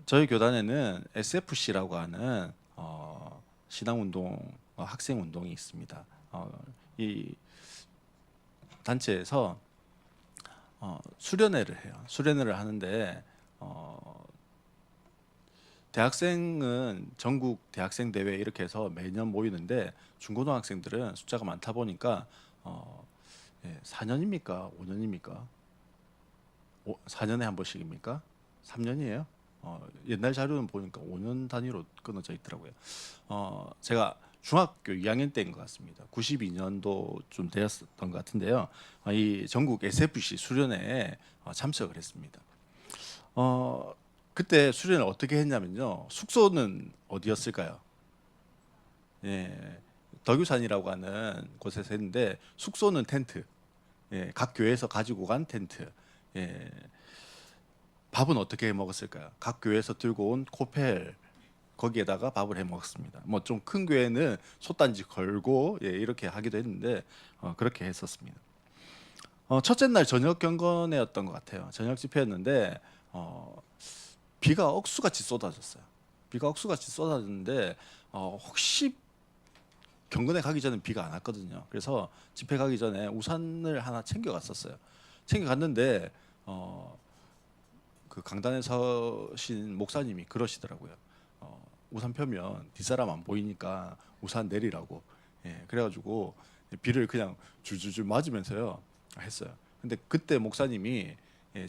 저희 교단에는 SFC라고 하는 신앙운동 학생운동이 있습니다. 이 단체에서 수련회를 해요. 수련회를 하는데 대학생은 전국 대학생 대회 이렇게 해서 매년 모이는데 중고등학생들은 숫자가 많다 보니까 4년입니까? 5년입니까? 4년에 한 번씩입니까? 3년이에요? 옛날 자료는 보니까 5년 단위로 끊어져 있더라고요. 제가 중학교 2학년 때인 것 같습니다. 92년도쯤 되었던 것 같은데요. 이 전국 SFC 수련회에 참석을 했습니다. 그때 수련을 어떻게 했냐면요. 숙소는 어디였을까요? 예, 덕유산이라고 하는 곳에서 했는데 숙소는 텐트. 각 교회에서 가지고 간 텐트. 예, 밥은 어떻게 해 먹었을까요? 각 교회에서 들고 온 코펠 거기에다가 밥을 해 먹었습니다. 뭐 좀 큰 교회는 솥단지 걸고 이렇게 하기도 했는데 그렇게 했었습니다. 첫째 날 저녁 경건회였던 것 같아요. 저녁 집회였는데 비가 억수같이 쏟아졌어요. 비가 억수같이 쏟아졌는데 혹시 경건에 가기 전에 비가 안 왔거든요. 그래서 집회 가기 전에 우산을 하나 챙겨갔었어요. 챙겨갔는데 그 강단에 서신 목사님이 그러시더라고요. 우산 펴면 뒷사람 안 보이니까 우산 내리라고. 그래가지고 비를 그냥 줄줄줄 맞으면서요 했어요. 근데 그때 목사님이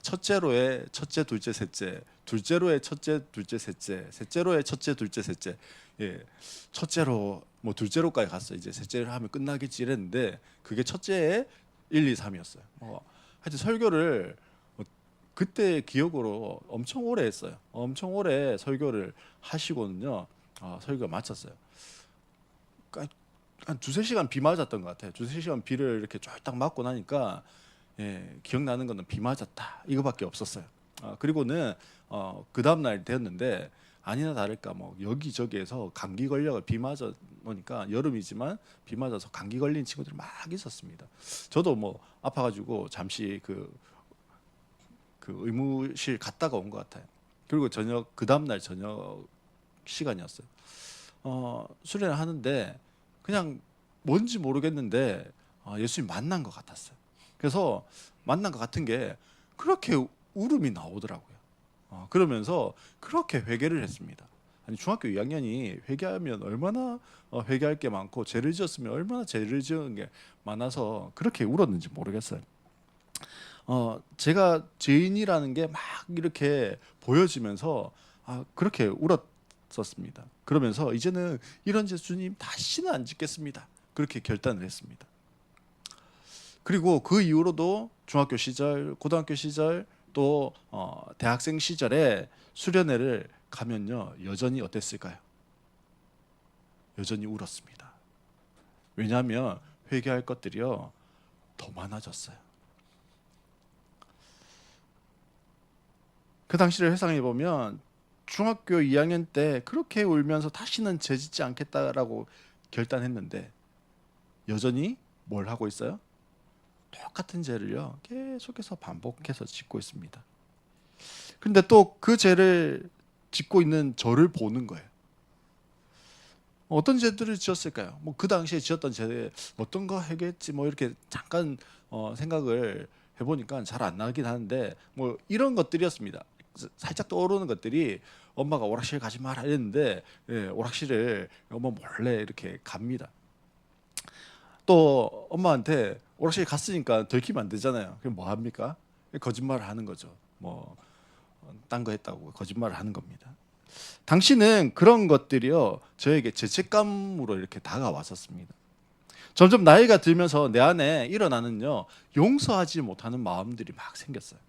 첫째로의 첫째, 둘째, 셋째, 둘째로의 첫째, 둘째, 셋째, 셋째로의 첫째, 둘째, 셋째, 첫째로 뭐 둘째로까지 갔어. 이제 셋째를 하면 끝나겠지 이랬는데 그게 첫째의 1, 2, 3이었어요. 하여튼 설교를 그때 기억으로 엄청 오래 했어요. 엄청 오래 설교를 하시고는요. 설교가 마쳤어요. 그러니까 한 두세 시간 비 맞았던 것 같아요. 두세 시간 비를 이렇게 쫙딱 맞고 나니까 기억나는 거는 비 맞았다 이거밖에 없었어요. 그리고는 그 다음 날 되었는데 아니나 다를까 뭐 여기저기에서 감기 걸려가 비 맞아 보니까 여름이지만 비 맞아서 감기 걸린 친구들이 막 있었습니다. 저도 뭐 아파가지고 잠시 그 의무실 갔다가 온 것 같아요. 그리고 저녁 그 다음 날 저녁 시간이었어요. 수련을 하는데 그냥 뭔지 모르겠는데 예수님 만난 것 같았어요. 그래서 만난 것 같은 게 그렇게 울음이 나오더라고요. 그러면서 그렇게 회개를 했습니다. 아니 중학교 2학년이 회개하면 얼마나 회개할 게 많고 죄를 지었으면 얼마나 죄를 지은 게 많아서 그렇게 울었는지 모르겠어요. 제가 죄인이라는 게 막 이렇게 보여지면서 그렇게 울었었습니다. 그러면서 이제는 이런 죄 주님 다시는 안 짓겠습니다. 그렇게 결단을 했습니다. 그리고 그 이후로도 중학교 시절, 고등학교 시절 또 대학생 시절에 수련회를 가면요 여전히 어땠을까요? 여전히 울었습니다. 왜냐하면 회개할 것들이요 더 많아졌어요. 그 당시를 회상해 보면 중학교 2학년 때 그렇게 울면서 다시는 죄 짓지 않겠다라고 결단했는데 여전히 뭘 하고 있어요? 똑같은 죄를요 계속해서 반복해서 짓고 있습니다. 근데 또 그 죄를 짓고 있는 저를 보는 거예요. 어떤 죄들을 지었을까요? 뭐 그 당시에 지었던 죄 어떤 거 해겠지 뭐 이렇게 잠깐 생각을 해보니까 잘 안 나긴 하는데 뭐 이런 것들이었습니다. 살짝 떠오르는 것들이 엄마가 오락실 가지 마라 이랬는데 오락실을 엄마 몰래 이렇게 갑니다. 또 엄마한테 오락실 갔으니까 들키면 안 되잖아요. 그럼 뭐 합니까? 거짓말을 하는 거죠. 뭐 딴 거 했다고 거짓말을 하는 겁니다. 당신은 그런 것들이요 저에게 죄책감으로 이렇게 다가왔었습니다. 점점 나이가 들면서 내 안에 일어나는요 용서하지 못하는 마음들이 막 생겼어요.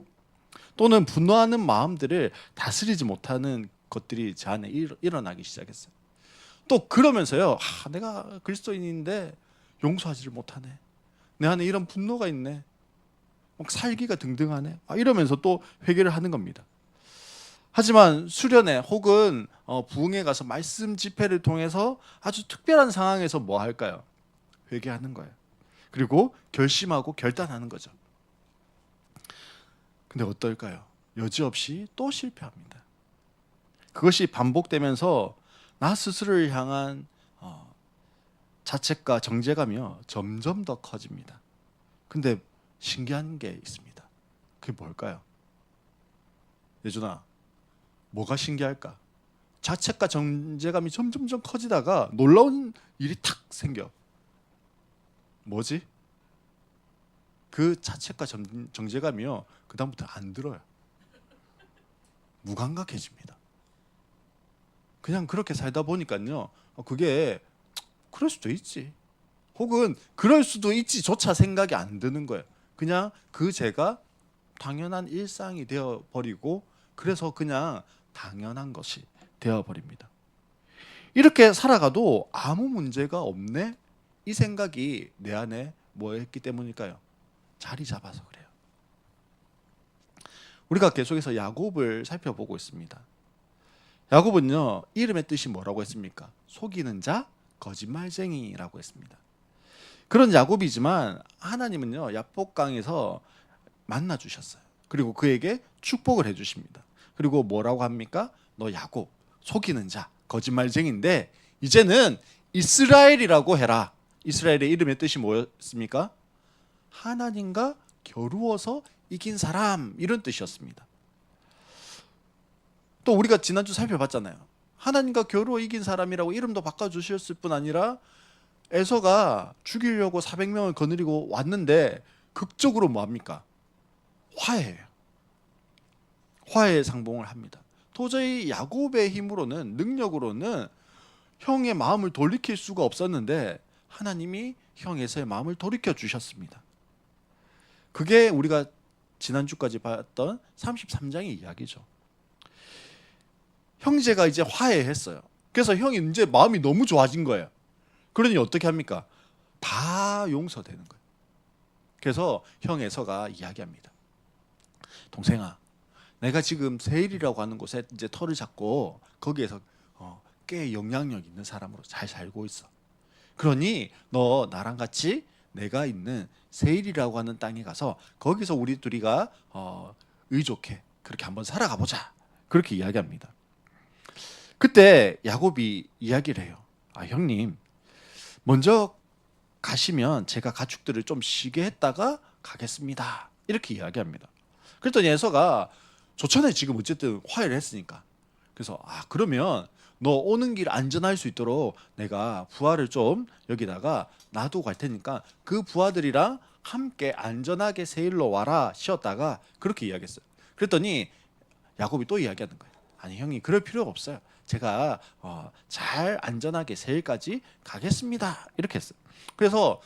또는 분노하는 마음들을 다스리지 못하는 것들이 제 안에 일어나기 시작했어요. 또 그러면서요 내가 그리스도인인데 용서하지를 못하네. 내 안에 이런 분노가 있네. 막 살기가 등등하네. 이러면서 또 회개를 하는 겁니다. 하지만 수련회 혹은 부흥회 가서 말씀 집회를 통해서 아주 특별한 상황에서 뭐 할까요? 회개하는 거예요. 그리고 결심하고 결단하는 거죠. 근데 어떨까요? 여지없이 또 실패합니다. 그것이 반복되면서 나 스스로를 향한 자책과 정죄감이요 점점 더 커집니다. 근데 신기한 게 있습니다. 그게 뭘까요? 예준아, 뭐가 신기할까? 자책과 정죄감이 점점점 커지다가 놀라운 일이 탁 생겨. 뭐지? 그 자책과 정죄감이요 그다음부터 안 들어요. 무감각해집니다. 그냥 그렇게 살다 보니까요 그게 그럴 수도 있지 혹은 그럴 수도 있지조차 생각이 안 드는 거예요. 그냥 그 죄가 당연한 일상이 되어버리고 그래서 그냥 당연한 것이 되어버립니다. 이렇게 살아가도 아무 문제가 없네? 이 생각이 내 안에 뭐였기 때문일까요? 자리 잡아서 그래요. 우리가 계속해서 야곱을 살펴보고 있습니다. 야곱은요 이름의 뜻이 뭐라고 했습니까? 속이는 자, 거짓말쟁이라고 했습니다. 그런 야곱이지만 하나님은요 야복강에서 만나 주셨어요. 그리고 그에게 축복을 해주십니다. 그리고 뭐라고 합니까? 너 야곱, 속이는 자, 거짓말쟁이인데 이제는 이스라엘이라고 해라. 이스라엘의 이름의 뜻이 뭐였습니까? 하나님과 겨루어서 이긴 사람, 이런 뜻이었습니다. 또 우리가 지난주 살펴봤잖아요. 하나님과 겨루어 이긴 사람이라고 이름도 바꿔주셨을 뿐 아니라 에서가 죽이려고 400명을 거느리고 왔는데 극적으로 뭐합니까? 화해예요. 화해의 상봉을 합니다. 도저히 야곱의 힘으로는, 능력으로는 형의 마음을 돌이킬 수가 없었는데 하나님이 형 에서의 마음을 돌이켜 주셨습니다. 그게 우리가 지난주까지 봤던 33장의 이야기죠. 형제가 이제 화해했어요. 그래서 형이 이제 마음이 너무 좋아진 거예요. 그러니 어떻게 합니까? 다 용서되는 거예요. 그래서 형 에서가 이야기합니다. 동생아, 내가 지금 세일이라고 하는 곳에 이제 터를 잡고 거기에서 꽤 영향력 있는 사람으로 잘 살고 있어. 그러니 너 나랑 같이 내가 있는 세일이라고 하는 땅에 가서 거기서 우리 둘이가 의좋게 그렇게 한번 살아가 보자. 그렇게 이야기합니다. 그때 야곱이 이야기를 해요. 아, 형님, 먼저 가시면 제가 가축들을 좀 쉬게 했다가 가겠습니다. 이렇게 이야기합니다. 그랬더니 에서가 좋잖아요. 지금 어쨌든 화해를 했으니까. 그래서 그러면 너 오는 길 안전할 수 있도록 내가 부하를 좀 여기다가 놔두고 갈 테니까 그 부하들이랑 함께 안전하게 세일로 와라. 쉬었다가 그렇게 이야기했어요. 그랬더니 야곱이 또 이야기하는 거예요. 아니 형님, 그럴 필요가 없어요. 제가 잘 안전하게 세일까지 가겠습니다. 이렇게 했어요. 그래서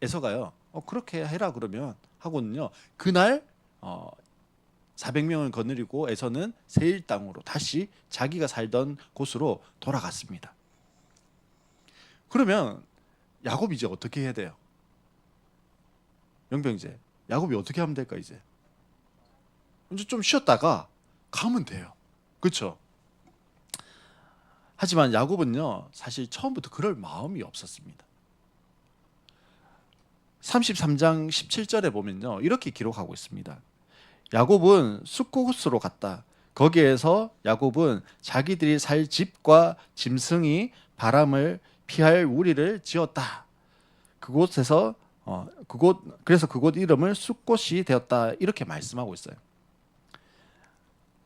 에서가요 그렇게 해라 그러면 하고는요 그날 400명을 거느리고 에서는 세일 땅으로 다시 자기가 살던 곳으로 돌아갔습니다. 그러면 야곱이 이제 어떻게 해야 돼요? 영병제, 야곱이 어떻게 하면 될까? 이제 좀 쉬었다가 가면 돼요. 그렇죠? 하지만 야곱은요 사실 처음부터 그럴 마음이 없었습니다. 33장 17절에 보면요 이렇게 기록하고 있습니다. 야곱은 숫곳으로 갔다. 거기에서 야곱은 자기들이 살 집과 짐승이 바람을 피할 우리를 지었다. 그곳에서 그래서 그곳 이름을 숫곳이 되었다. 이렇게 말씀하고 있어요.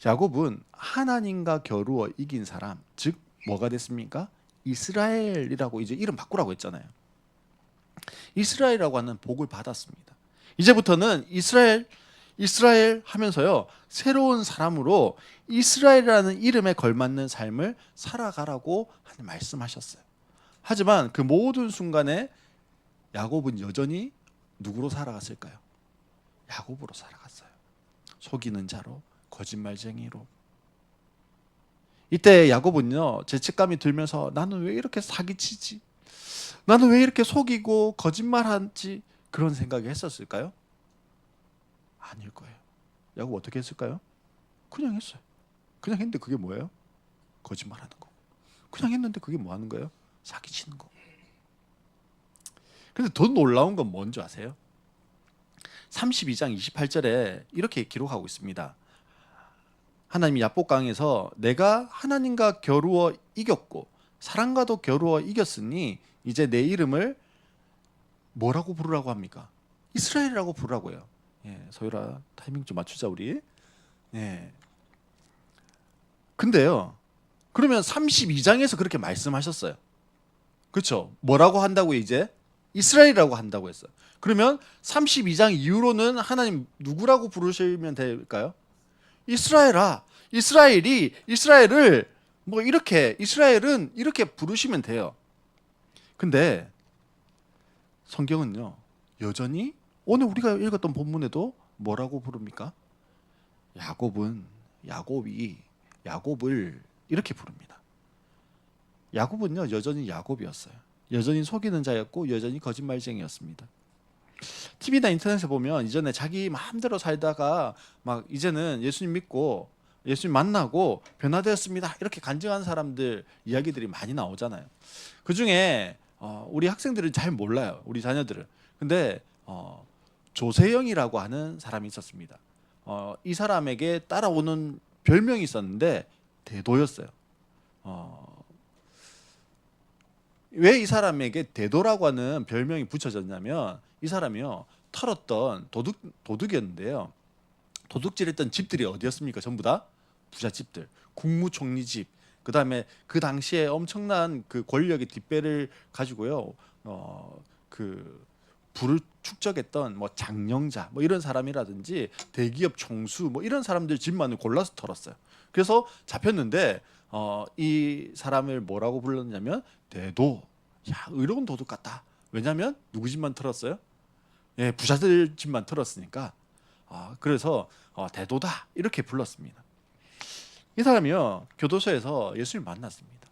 야곱은 하나님과 겨루어 이긴 사람, 즉 뭐가 됐습니까? 이스라엘이라고 이제 이름 바꾸라고 했잖아요. 이스라엘이라고 하는 복을 받았습니다. 이제부터는 이스라엘 하면서요 새로운 사람으로 이스라엘이라는 이름에 걸맞는 삶을 살아가라고 말씀하셨어요. 하지만 그 모든 순간에 야곱은 여전히 누구로 살아갔을까요? 야곱으로 살아갔어요. 속이는 자로, 거짓말쟁이로. 이때 야곱은요 죄책감이 들면서 나는 왜 이렇게 사기치지? 나는 왜 이렇게 속이고 거짓말하지? 그런 생각이 했었을까요? 아닐 거예요. 야곱 어떻게 했을까요? 그냥 했어요. 그냥 했는데 그게 뭐예요? 거짓말하는 거. 그냥 했는데 그게 뭐 하는 거예요? 사기치는 거. 근데 더 놀라운 건 뭔지 아세요? 32장 28절에 이렇게 기록하고 있습니다. 하나님이 야복강에서 내가 하나님과 겨루어 이겼고 사람과도 겨루어 이겼으니 이제 내 이름을 뭐라고 부르라고 합니까? 이스라엘이라고 부르라고요. 예, 소율아 타이밍 좀 맞추자 우리. 예. 근데요. 그러면 32장에서 그렇게 말씀하셨어요. 그렇죠? 뭐라고 한다고 이제? 이스라엘이라고 한다고 했어요. 그러면 32장 이후로는 하나님 누구라고 부르시면 될까요? 이스라엘아. 이스라엘을 뭐 이렇게 이스라엘은 이렇게 부르시면 돼요. 근데 성경은요. 여전히 오늘 우리가 읽었던 본문에도 뭐라고 부릅니까? 야곱을 이렇게 부릅니다. 야곱은요 여전히 야곱이었어요. 여전히 속이는 자였고 여전히 거짓말쟁이였습니다. TV나 인터넷에 보면 이전에 자기 마음대로 살다가 막 이제는 예수님 믿고 예수님 만나고 변화되었습니다 이렇게 간증한 사람들 이야기들이 많이 나오잖아요. 그 중에 우리 학생들은 잘 몰라요. 우리 자녀들은. 근데 조세영이라고 하는 사람이 있었습니다. 이 사람에게 따라오는 별명이 있었는데 대도였어요. 왜 이 사람에게 대도라고 하는 별명이 붙여졌냐면 이 사람이요 털었던 도둑이었는데요. 도둑질했던 집들이 어디였습니까? 전부 다 부잣집들, 국무총리 집. 그다음에 그 당시에 엄청난 그 권력의 뒷배를 가지고요. 그 부를 축적했던 뭐 장령자 뭐 이런 사람이라든지 대기업 총수 뭐 이런 사람들 집만을 골라서 털었어요. 그래서 잡혔는데 이 사람을 뭐라고 불렀냐면 대도. 야, 의로운 도둑 같다. 왜냐하면 누구 집만 털었어요? 예, 부자들 집만 털었으니까. 그래서 대도다 이렇게 불렀습니다. 이 사람이요 교도소에서 예수님을 만났습니다.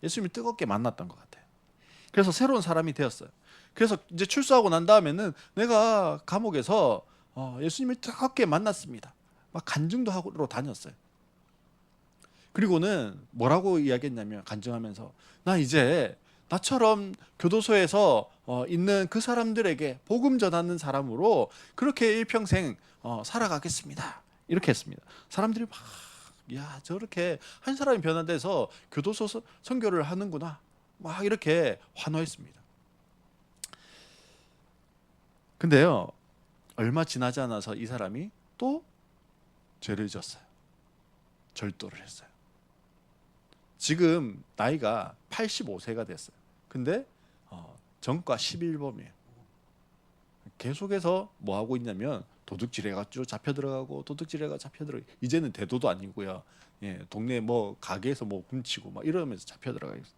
예수님을 뜨겁게 만났던 것 같아요. 그래서 새로운 사람이 되었어요. 그래서 이제 출소하고 난 다음에는 내가 감옥에서 예수님을 뜨겁게 만났습니다. 막 간증도 하러 다녔어요. 그리고는 뭐라고 이야기했냐면 간증하면서 나 이제 나처럼 교도소에서 있는 그 사람들에게 복음 전하는 사람으로 그렇게 일평생 살아가겠습니다. 이렇게 했습니다. 사람들이 막 야 저렇게 한 사람이 변화돼서 교도소 선교를 하는구나 막 이렇게 환호했습니다. 근데요 얼마 지나지 않아서 이 사람이 또 죄를 졌어요. 절도를 했어요. 지금 나이가 85세가 됐어요. 근데 전과 11범이에요. 계속해서 뭐 하고 있냐면 도둑질해가지고 잡혀 들어가고 도둑질해가 잡혀 들어가. 이제는 대도도 아니고요. 예, 동네 뭐 가게에서 뭐 훔치고 막 이러면서 잡혀 들어가 있어요.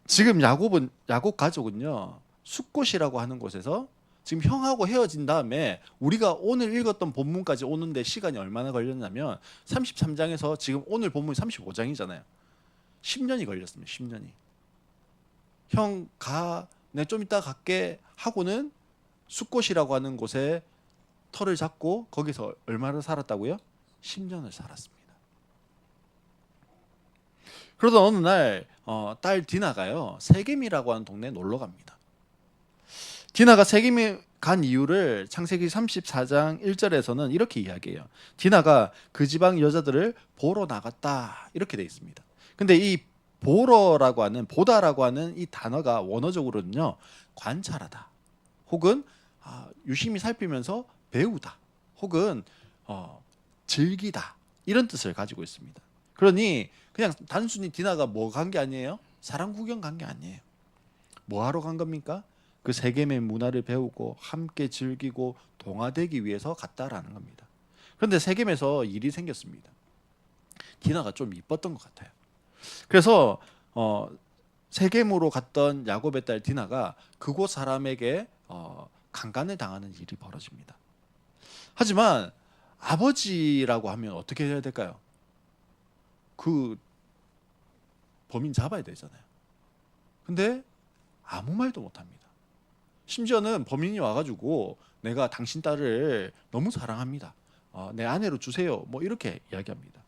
지금 야곱 가족은요 숫곳이라고 하는 곳에서 지금 형하고 헤어진 다음에 우리가 오늘 읽었던 본문까지 오는데 시간이 얼마나 걸렸냐면 33장에서 지금 오늘 본문이 35장이잖아요. 10년이 걸렸습니다. 10년이. 형 가, 내가 좀 이따 갈게 하고는 숫곳이라고 하는 곳에 터를 잡고 거기서 얼마를 살았다고요? 10년을 살았습니다. 그러던 어느 날 딸 디나가요 세겜이라고 하는 동네에 놀러 갑니다. 디나가 세겜에 간 이유를 창세기 34장 1절에서는 이렇게 이야기해요. 디나가 그 지방 여자들을 보러 나갔다 이렇게 되어 있습니다. 근데 이 보러라고 하는 보다라고 하는 이 단어가 원어적으로는요 관찰하다 혹은 유심히 살피면서 배우다 혹은 즐기다 이런 뜻을 가지고 있습니다. 그러니 그냥 단순히 디나가 뭐 간 게 아니에요? 사람 구경 간 게 아니에요. 뭐 하러 간 겁니까? 그 세겜의 문화를 배우고 함께 즐기고 동화되기 위해서 갔다라는 겁니다. 그런데 세겜에서 일이 생겼습니다. 디나가 좀 이뻤던 것 같아요. 그래서 세겜으로 갔던 야곱의 딸 디나가 그곳 사람에게 강간을 당하는 일이 벌어집니다. 하지만 아버지라고 하면 어떻게 해야 될까요? 그 범인 잡아야 되잖아요. 근데 아무 말도 못합니다. 심지어는 범인이 와가지고 내가 당신 딸을 너무 사랑합니다. 내 아내로 주세요. 뭐 이렇게 이야기합니다.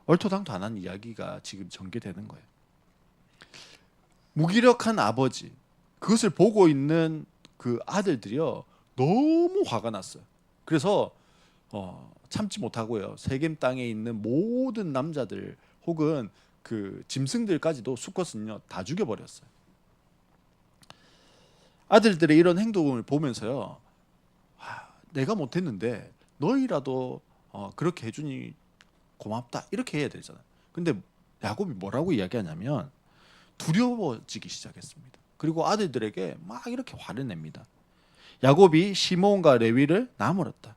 얼토당토 안 한 이야기가 지금 전개되는 거예요. 무기력한 아버지, 그것을 보고 있는 그 아들들이요 너무 화가 났어요. 그래서 참지 못하고요. 세겜 땅에 있는 모든 남자들 혹은 그 짐승들까지도 수컷은요 다 죽여버렸어요. 아들들의 이런 행동을 보면서요, 내가 못했는데 너희라도 그렇게 해주니 고맙다 이렇게 해야 되잖아요. 근데 야곱이 뭐라고 이야기하냐면 두려워지기 시작했습니다. 그리고 아들들에게 막 이렇게 화를 냅니다. 야곱이 시몬과 레위를 나무랐다.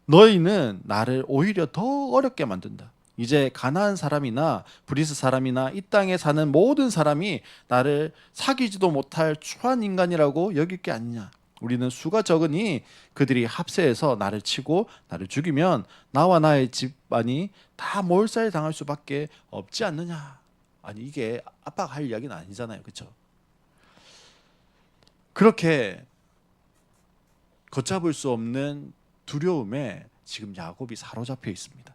너희는 나를 오히려 더 어렵게 만든다. 이제 가나안 사람이나 브리스 사람이나 이 땅에 사는 모든 사람이 나를 사귀지도 못할 추한 인간이라고 여길 게 아니냐. 우리는 수가 적으니 그들이 합세해서 나를 치고 나를 죽이면 나와 나의 집안이 다 몰살 당할 수밖에 없지 않느냐. 아니 이게 아빠가 할 이야기는 아니잖아요, 그렇죠? 그렇게 걷잡을 수 없는 두려움에 지금 야곱이 사로잡혀 있습니다.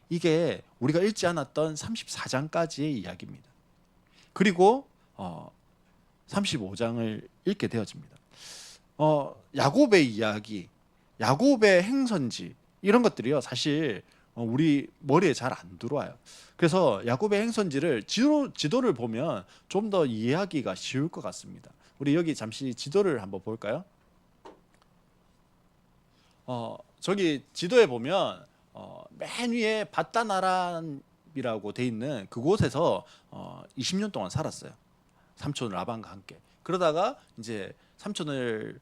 이게 우리가 읽지 않았던 34장까지의 이야기입니다. 그리고 35장을 읽게 되어집니다. 야곱의 이야기, 야곱의 행선지 이런 것들이요 사실 우리 머리에 잘 안 들어와요. 그래서 야곱의 행선지를 지도를 보면 좀 더 이해하기가 쉬울 것 같습니다. 우리 여기 잠시 지도를 한번 볼까요? 저기 지도에 보면 맨 위에 바다나란이라고 돼 있는 그곳에서 20년 동안 살았어요. 삼촌 라반과 함께. 그러다가 이제 삼촌을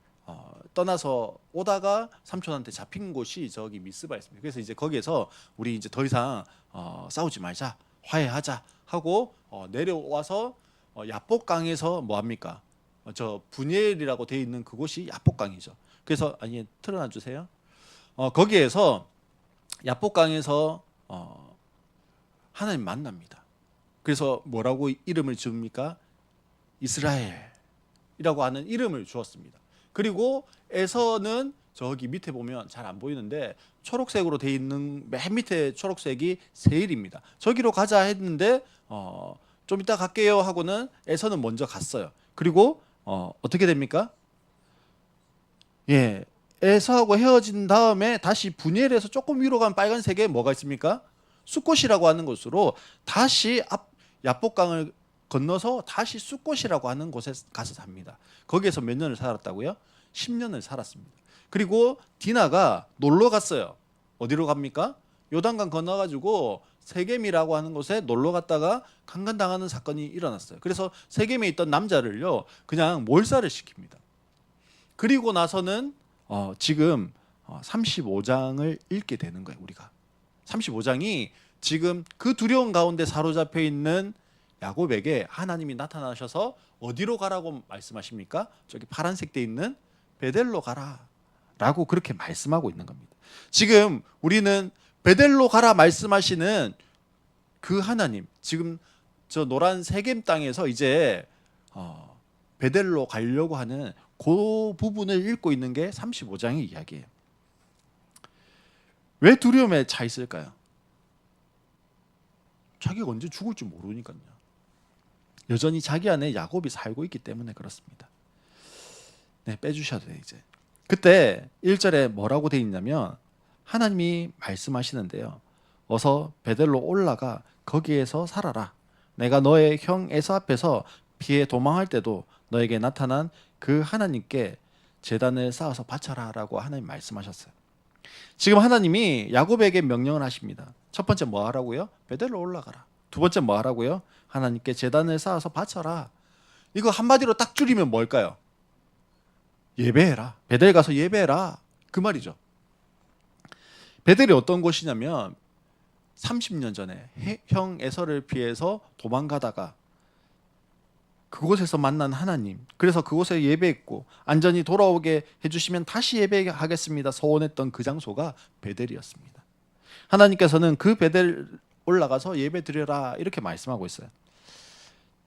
떠나서 오다가 삼촌한테 잡힌 곳이 저기 미스바였습니다. 그래서 이제 거기에서 우리 이제 더 이상 싸우지 말자, 화해하자 하고 내려와서 야복강에서 뭐 합니까? 저 분엘이라고 돼 있는 그곳이 야복강이죠. 그래서 아니 틀어놔 주세요. 거기에서 야복강에서 하나님 만납니다. 그래서 뭐라고 이름을 지읍니까? 이스라엘이라고 하는 이름을 주었습니다. 그리고 에서는 저기 밑에 보면 잘 안 보이는데 초록색으로 돼 있는 맨 밑에 초록색이 세일입니다. 저기로 가자 했는데 좀 이따 갈게요 하고는 에서는 먼저 갔어요. 그리고 어떻게 됩니까? 예, 에서하고 헤어진 다음에 다시 분이엘에서 조금 위로 간 빨간색에 뭐가 있습니까? 숫꽃이라고 하는 곳으로 다시 야복강을 건너서 다시 숫꽃이라고 하는 곳에 가서 삽니다. 거기에서 몇 년을 살았다고요? 10년을 살았습니다. 그리고 디나가 놀러 갔어요. 어디로 갑니까? 요단강 건너가지고 세겜이라고 하는 곳에 놀러 갔다가 강간당하는 사건이 일어났어요. 그래서 세겜에 있던 남자를요 그냥 몰살을 시킵니다. 그리고 나서는 지금 35장을 읽게 되는 거예요. 우리가 35장이 지금 그 두려움 가운데 사로잡혀 있는 야곱에게 하나님이 나타나셔서 어디로 가라고 말씀하십니까? 저기 파란색 돼 있는 베델로 가라 라고 그렇게 말씀하고 있는 겁니다. 지금 우리는 베델로 가라 말씀하시는 그 하나님, 지금 저 노란 세겜 땅에서 이제 베델로 가려고 하는 그 부분을 읽고 있는 게 35장의 이야기예요. 왜 두려움에 차 있을까요? 자기가 언제 죽을지 모르니까요. 여전히 자기 안에 야곱이 살고 있기 때문에 그렇습니다. 네, 빼주셔도 돼요. 이제 그때 1절에 뭐라고 돼 있냐면 하나님이 말씀하시는데요. 어서 베델로 올라가 거기에서 살아라. 내가 너의 형 에서 앞에서 피해 도망할 때도 너에게 나타난 그 하나님께 제단을 쌓아서 바쳐라 라고 하나님 말씀하셨어요. 지금 하나님이 야곱에게 명령을 하십니다. 첫 번째 뭐 하라고요? 베델로 올라가라. 두 번째 뭐 하라고요? 하나님께 제단을 쌓아서 바쳐라. 이거 한마디로 딱 줄이면 뭘까요? 예배해라. 베델 가서 예배해라. 그 말이죠. 베델이 어떤 곳이냐면 30년 전에 형 에서를 피해서 도망가다가 그곳에서 만난 하나님, 그래서 그곳에 예배했고 안전히 돌아오게 해주시면 다시 예배하겠습니다 서원했던 그 장소가 베델이었습니다. 하나님께서는 그 베델 올라가서 예배 드려라 이렇게 말씀하고 있어요.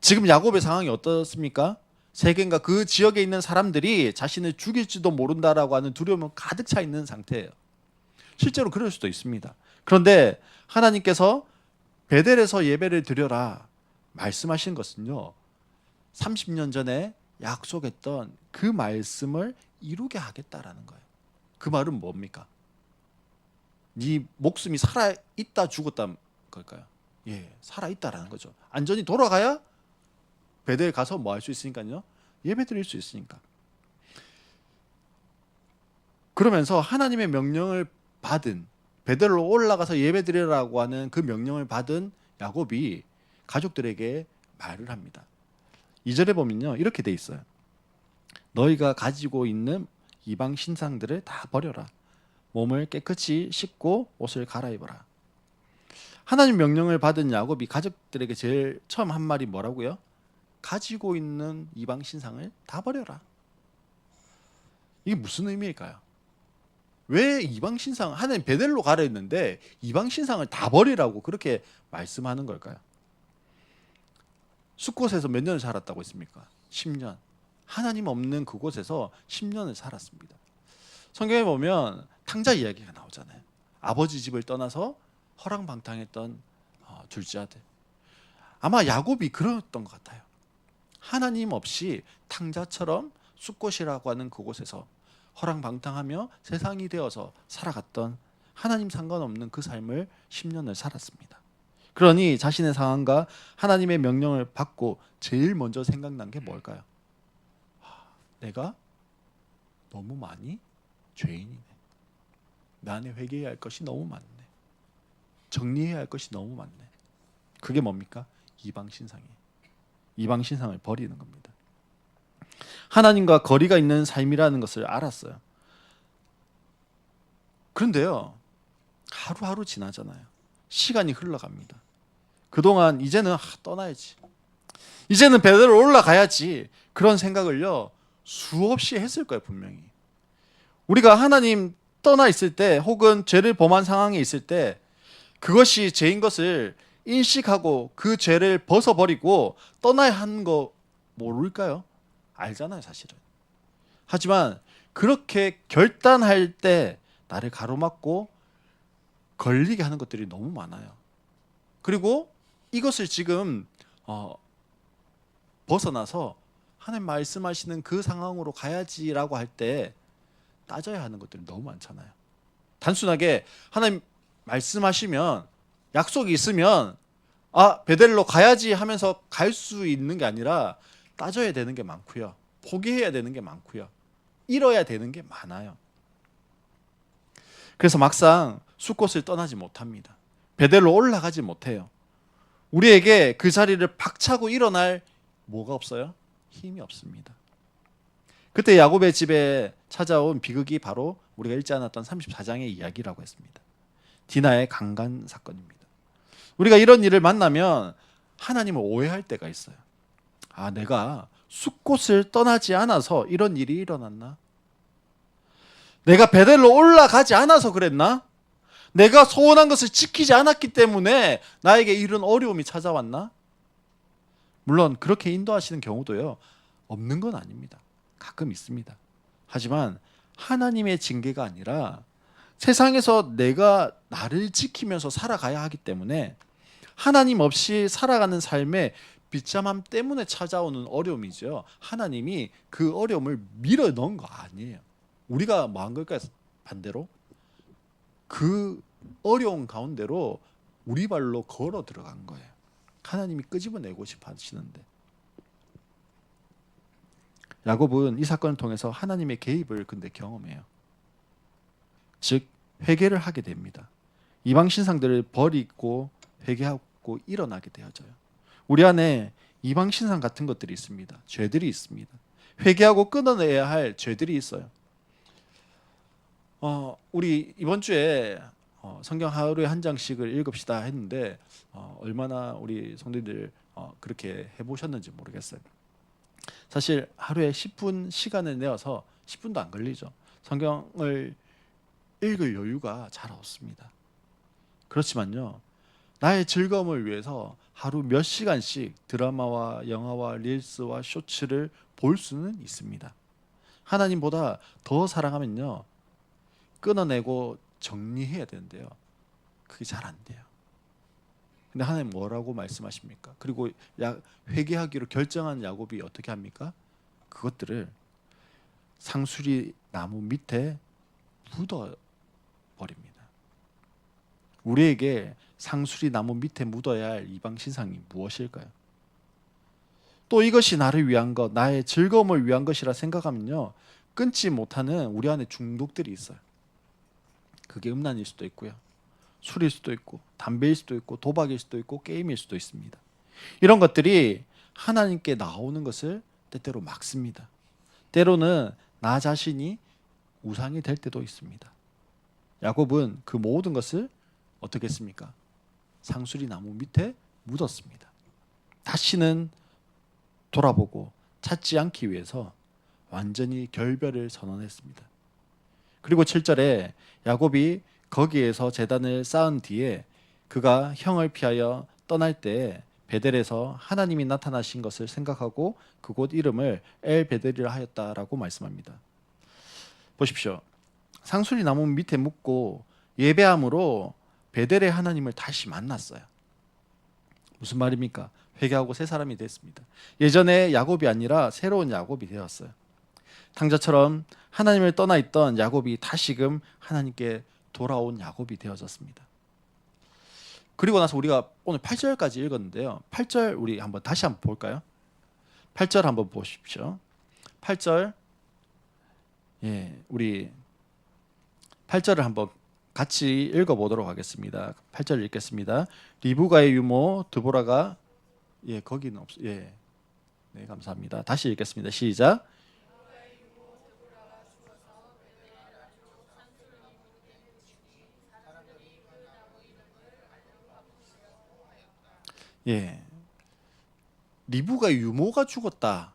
지금 야곱의 상황이 어떻습니까? 세겜과 그 지역에 있는 사람들이 자신을 죽일지도 모른다라고 하는 두려움은 가득 차 있는 상태예요. 실제로 그럴 수도 있습니다. 그런데 하나님께서 베델에서 예배를 드려라 말씀하신 것은요 30년 전에 약속했던 그 말씀을 이루게 하겠다라는 거예요. 그 말은 뭡니까? 네 목숨이 살아 있다 죽었다 걸까요? 예, 살아 있다라는 거죠. 안전히 돌아가야 베델 가서 뭐 할 수 있으니까요. 예배 드릴 수 있으니까. 그러면서 하나님의 명령을 받은 베델로 올라가서 예배 드리라고 하는 그 명령을 받은 야곱이 가족들에게 말을 합니다. 2절에 보면요. 이렇게 돼 있어요. 너희가 가지고 있는 이방 신상들을 다 버려라. 몸을 깨끗이 씻고 옷을 갈아입어라. 하나님 명령을 받은 야곱이 가족들에게 제일 처음 한 말이 뭐라고요? 가지고 있는 이방 신상을 다 버려라. 이게 무슨 의미일까요? 왜 이방 신상, 하나님 베델로 가라 했는데 이방 신상을 다 버리라고 그렇게 말씀하는 걸까요? 숫곳에서 몇 년을 살았다고 했습니까? 10년. 하나님 없는 그곳에서 10년을 살았습니다. 성경에 보면 탕자 이야기가 나오잖아요. 아버지 집을 떠나서 허랑방탕했던 둘째 아들. 아마 야곱이 그랬던 것 같아요. 하나님 없이 탕자처럼 숫곳이라고 하는 그곳에서 허랑방탕하며 세상이 되어서 살아갔던 하나님 상관없는 그 삶을 10년을 살았습니다. 그러니 자신의 상황과 하나님의 명령을 받고 제일 먼저 생각난 게 뭘까요? 내가 너무 많이 죄인이네. 내 안에 회개해야 할 것이 너무 많네. 정리해야 할 것이 너무 많네. 그게 뭡니까? 이방신상이에요. 이방신상을 버리는 겁니다. 하나님과 거리가 있는 삶이라는 것을 알았어요. 그런데요, 하루하루 지나잖아요. 시간이 흘러갑니다. 그동안 이제는 떠나야지. 이제는 베델로 올라가야지. 그런 생각을요, 수없이 했을 거예요, 분명히. 우리가 하나님 떠나 있을 때 혹은 죄를 범한 상황에 있을 때 그것이 죄인 것을 인식하고 그 죄를 벗어버리고 떠나야 하는 거 모를까요? 알잖아요, 사실은. 하지만 그렇게 결단할 때 나를 가로막고 걸리게 하는 것들이 너무 많아요. 그리고 이것을 지금 벗어나서 하나님 말씀하시는 그 상황으로 가야지라고 할 때 따져야 하는 것들이 너무 많잖아요. 단순하게 하나님 말씀하시면 약속이 있으면 베델로 가야지 하면서 갈 수 있는 게 아니라 따져야 되는 게 많고요. 포기해야 되는 게 많고요. 잃어야 되는 게 많아요. 그래서 막상 숫곳을 떠나지 못합니다. 베델로 올라가지 못해요. 우리에게 그 자리를 박차고 일어날 뭐가 없어요? 힘이 없습니다. 그때 야곱의 집에 찾아온 비극이 바로 우리가 읽지 않았던 34장의 이야기라고 했습니다. 디나의 강간 사건입니다. 우리가 이런 일을 만나면 하나님을 오해할 때가 있어요. 내가 숫곳을 떠나지 않아서 이런 일이 일어났나? 내가 베델로 올라가지 않아서 그랬나? 내가 소원한 것을 지키지 않았기 때문에 나에게 이런 어려움이 찾아왔나? 물론 그렇게 인도하시는 경우도요, 없는 건 아닙니다. 가끔 있습니다. 하지만 하나님의 징계가 아니라 세상에서 내가 나를 지키면서 살아가야 하기 때문에 하나님 없이 살아가는 삶의 비참함 때문에 찾아오는 어려움이죠. 하나님이 그 어려움을 밀어 넣은 거 아니에요. 우리가 뭐 한 걸까요? 반대로 그 어려운 가운데로 우리 발로 걸어 들어간 거예요. 하나님이 끄집어내고 싶어 하시는데, 야곱은 이 사건을 통해서 하나님의 개입을 근데 경험해요. 즉 회개를 하게 됩니다. 이방 신상들을 버리고 회개하고 일어나게 되어져요. 우리 안에 이방 신상 같은 것들이 있습니다. 죄들이 있습니다. 회개하고 끊어내야 할 죄들이 있어요. 우리 이번 주에 성경 하루에 한 장씩을 읽읍시다 했는데 얼마나 우리 성도님들 그렇게 해보셨는지 모르겠어요. 사실 하루에 10분 시간을 내어서 10분도 안 걸리죠. 성경을 읽을 여유가 잘 없습니다. 그렇지만요, 나의 즐거움을 위해서 하루 몇 시간씩 드라마와 영화와 릴스와 쇼츠를 볼 수는 있습니다. 하나님보다 더 사랑하면요, 끊어내고 정리해야 되는데요, 그게 잘 안 돼요. 근데 하나님 뭐라고 말씀하십니까? 그리고 회개하기로 결정한 야곱이 어떻게 합니까? 그것들을 상수리 나무 밑에 묻어 버립니다. 우리에게 상수리 나무 밑에 묻어야 할 이방 신상이 무엇일까요? 또 이것이 나를 위한 것, 나의 즐거움을 위한 것이라 생각하면요, 끊지 못하는 우리 안에 중독들이 있어요. 그게 음란일 수도 있고요, 술일 수도 있고, 담배일 수도 있고, 도박일 수도 있고, 게임일 수도 있습니다. 이런 것들이 하나님께 나오는 것을 때때로 막습니다. 때로는 나 자신이 우상이 될 때도 있습니다. 야곱은 그 모든 것을 어떻게 했습니까? 상수리 나무 밑에 묻었습니다. 다시는 돌아보고 찾지 않기 위해서 완전히 결별을 선언했습니다. 그리고 7절에 야곱이 거기에서 제단을 쌓은 뒤에 그가 형을 피하여 떠날 때 베델에서 하나님이 나타나신 것을 생각하고 그곳 이름을 엘 베델이라 하였다라고 말씀합니다. 보십시오. 상수리 나무 밑에 묻고 예배함으로 베델의 하나님을 다시 만났어요. 무슨 말입니까? 회개하고 새 사람이 됐습니다. 예전에 야곱이 아니라 새로운 야곱이 되었어요. 탕자처럼 하나님을 떠나 있던 야곱이 다시금 하나님께 돌아온 야곱이 되어졌습니다. 그리고 나서 우리가 오늘 8절까지 읽었는데요. 8절 우리 다시 한번 볼까요? 8절 한번 보십시오. 8절, 우리 8절을 한번 같이 읽어보도록 하겠습니다. 8절 읽겠습니다. 리브가의 유모 드보라가 거기는 네, 감사합니다. 다시 읽겠습니다. 시작. 리브가의 유모가 죽었다.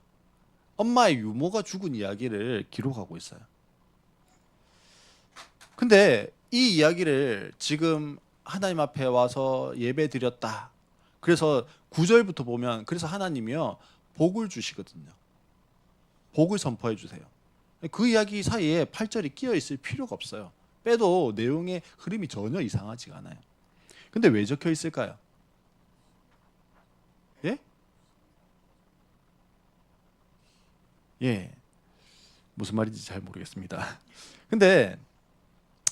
엄마의 유모가 죽은 이야기를 기록하고 있어요. 근데 이 이야기를 지금 하나님 앞에 와서 예배 드렸다. 그래서 9절부터 보면 그래서 하나님이요 복을 주시거든요. 복을 선포해 주세요. 그 이야기 사이에 8절이 끼어 있을 필요가 없어요. 빼도 내용의 흐름이 전혀 이상하지가 않아요. 근데 왜 적혀 있을까요? 무슨 말인지 잘 모르겠습니다. 근데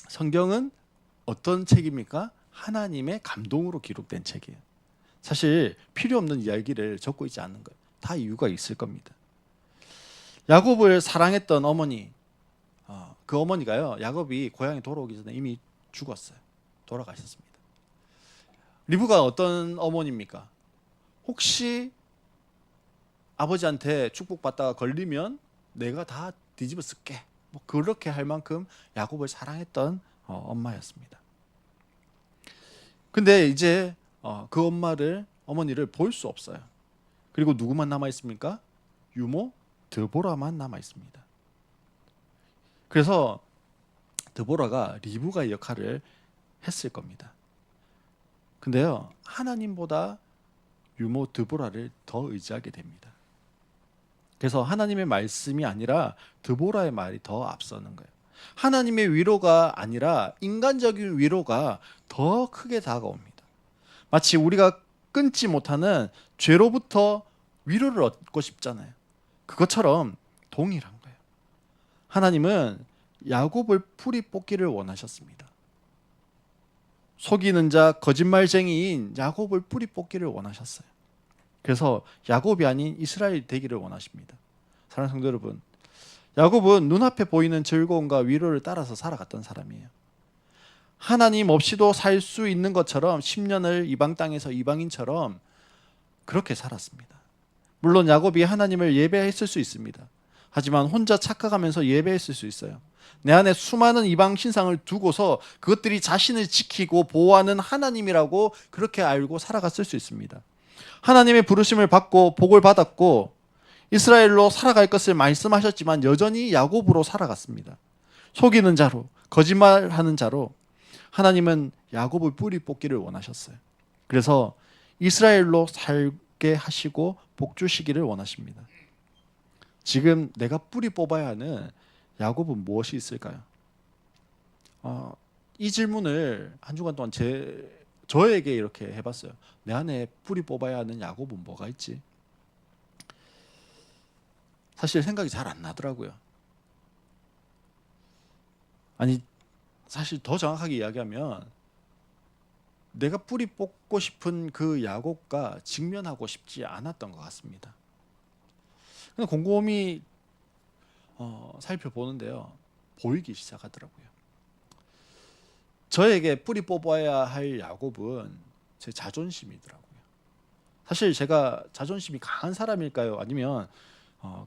성경은 어떤 책입니까? 하나님의 감동으로 기록된 책이에요. 사실 필요 없는 이야기를 적고 있지 않는 거예요. 다 이유가 있을 겁니다. 야곱을 사랑했던 어머니, 그 어머니가요, 야곱이 고향에 돌아오기 전에 이미 죽었어요. 돌아가셨습니다. 리브가 어떤 어머니입니까? 혹시 아버지한테 축복받다가 걸리면 내가 다 뒤집어 쓸게. 그렇게 할 만큼 야곱을 사랑했던 엄마였습니다. 근데 이제 그 어머니를 볼 수 없어요. 그리고 누구만 남아 있습니까? 유모 드보라만 남아 있습니다. 그래서 드보라가 리브가의 역할을 했을 겁니다. 근데요, 하나님보다 유모 드보라를 더 의지하게 됩니다. 그래서 하나님의 말씀이 아니라 드보라의 말이 더 앞서는 거예요. 하나님의 위로가 아니라 인간적인 위로가 더 크게 다가옵니다. 마치 우리가 끊지 못하는 죄로부터 위로를 얻고 싶잖아요. 그것처럼 동일한 거예요. 하나님은 야곱을 풀이 뽑기를 원하셨습니다. 속이는 자, 거짓말쟁이인 야곱을 뿌리 뽑기를 원하셨어요. 그래서 야곱이 아닌 이스라엘 되기를 원하십니다. 사랑하는 성도 여러분, 야곱은 눈앞에 보이는 즐거움과 위로를 따라서 살아갔던 사람이에요. 하나님 없이도 살 수 있는 것처럼 10년을 이방 땅에서 이방인처럼 그렇게 살았습니다. 물론 야곱이 하나님을 예배했을 수 있습니다. 하지만 혼자 착각하면서 예배했을 수 있어요. 내 안에 수많은 이방 신상을 두고서 그것들이 자신을 지키고 보호하는 하나님이라고 그렇게 알고 살아갔을 수 있습니다. 하나님의 부르심을 받고 복을 받았고 이스라엘로 살아갈 것을 말씀하셨지만 여전히 야곱으로 살아갔습니다. 속이는 자로, 거짓말하는 자로 하나님은 야곱을 뿌리 뽑기를 원하셨어요. 그래서 이스라엘로 살게 하시고 복 주시기를 원하십니다. 지금 내가 뿌리 뽑아야 하는 야곱은 무엇이 있을까요? 이 질문을 한 주간 동안 저에게 이렇게 해봤어요. 내 안에 뿌리 뽑아야 하는 야곱은 뭐가 있지? 사실 생각이 잘 안 나더라고요. 아니, 사실 더 정확하게 이야기하면 내가 뿌리 뽑고 싶은 그 야곱과 직면하고 싶지 않았던 것 같습니다. 근데 곰곰이 살펴보는데요, 보이기 시작하더라고요. 저에게 뿌리 뽑아야 할 야곱은 제 자존심이더라고요. 사실 제가 자존심이 강한 사람일까요? 아니면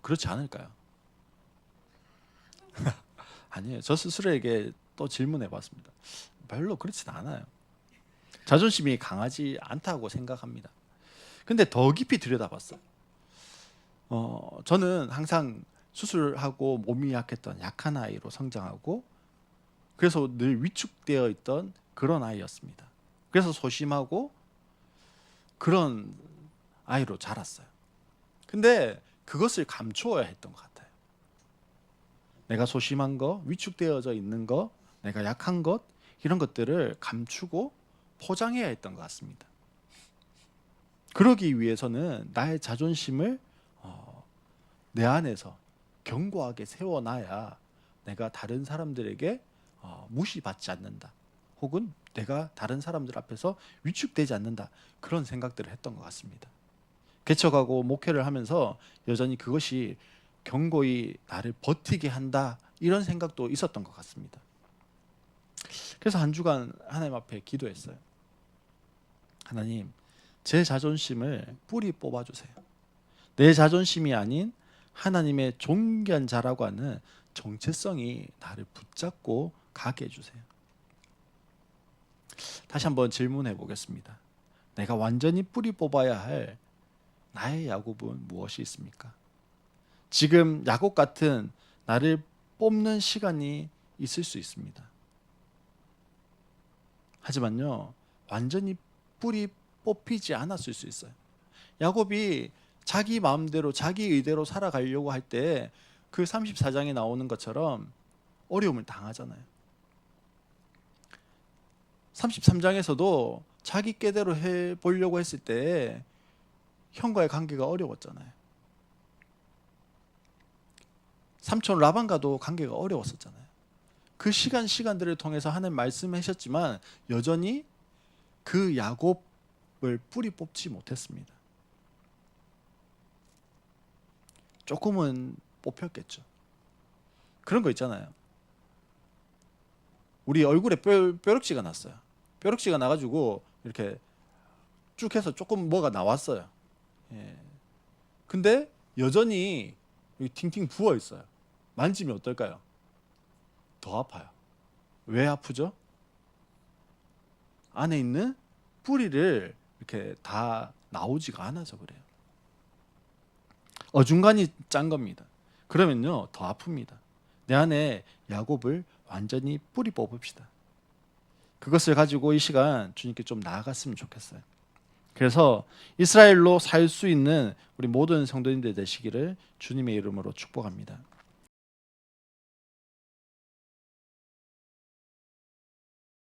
그렇지 않을까요? 아니에요. 저 스스로에게 또 질문해 봤습니다. 별로 그렇진 않아요. 자존심이 강하지 않다고 생각합니다. 근데 더 깊이 들여다봤어요. 저는 항상 수술하고 몸이 약했던 약한 아이로 성장하고, 그래서 늘 위축되어 있던 그런 아이였습니다. 그래서 소심하고 그런 아이로 자랐어요. 근데 그것을 감추어야 했던 것 같아요. 내가 소심한 거, 위축되어져 있는 거, 내가 약한 것, 이런 것들을 감추고 포장해야 했던 것 같습니다. 그러기 위해서는 나의 자존심을 내 안에서 견고하게 세워놔야 내가 다른 사람들에게 무시받지 않는다, 혹은 내가 다른 사람들 앞에서 위축되지 않는다, 그런 생각들을 했던 것 같습니다. 개척하고 목회를 하면서 여전히 그것이 견고히 나를 버티게 한다, 이런 생각도 있었던 것 같습니다. 그래서 한 주간 하나님 앞에 기도했어요. 하나님, 제 자존심을 뿌리 뽑아주세요. 내 자존심이 아닌 하나님의 존귀한 자라고 하는 정체성이 나를 붙잡고 가게 해주세요. 다시 한번 질문해 보겠습니다. 내가 완전히 뿌리 뽑아야 할 나의 야곱은 무엇이 있습니까? 지금 야곱 같은 나를 뽑는 시간이 있을 수 있습니다. 하지만요, 완전히 뿌리 뽑히지 않았을 수 있어요. 야곱이 자기 마음대로 자기 의대로 살아가려고 할 때 그 34장에 나오는 것처럼 어려움을 당하잖아요. 33장에서도 자기 께대로 해보려고 했을 때 형과의 관계가 어려웠잖아요. 삼촌 라반과도 관계가 어려웠었잖아요. 그 시간들을 통해서 하나님 말씀하셨지만 여전히 그 야곱을 뿌리 뽑지 못했습니다. 조금은 뽑혔겠죠. 그런 거 있잖아요. 우리 얼굴에 뾰룩지가 났어요. 뾰룩지가 나가지고 이렇게 쭉 해서 조금 뭐가 나왔어요. 예. 근데 여전히 여기 팅팅 부어 있어요. 만지면 어떨까요? 더 아파요. 왜 아프죠? 안에 있는 뿌리를 이렇게 다 나오지가 않아서 그래요. 어중간히 짠 겁니다. 그러면요, 더 아픕니다. 내 안에 야곱을 완전히 뿌리 뽑읍시다. 그것을 가지고 이 시간 주님께 좀 나아갔으면 좋겠어요. 그래서 이스라엘로 살 수 있는 우리 모든 성도님들 되시기를 주님의 이름으로 축복합니다.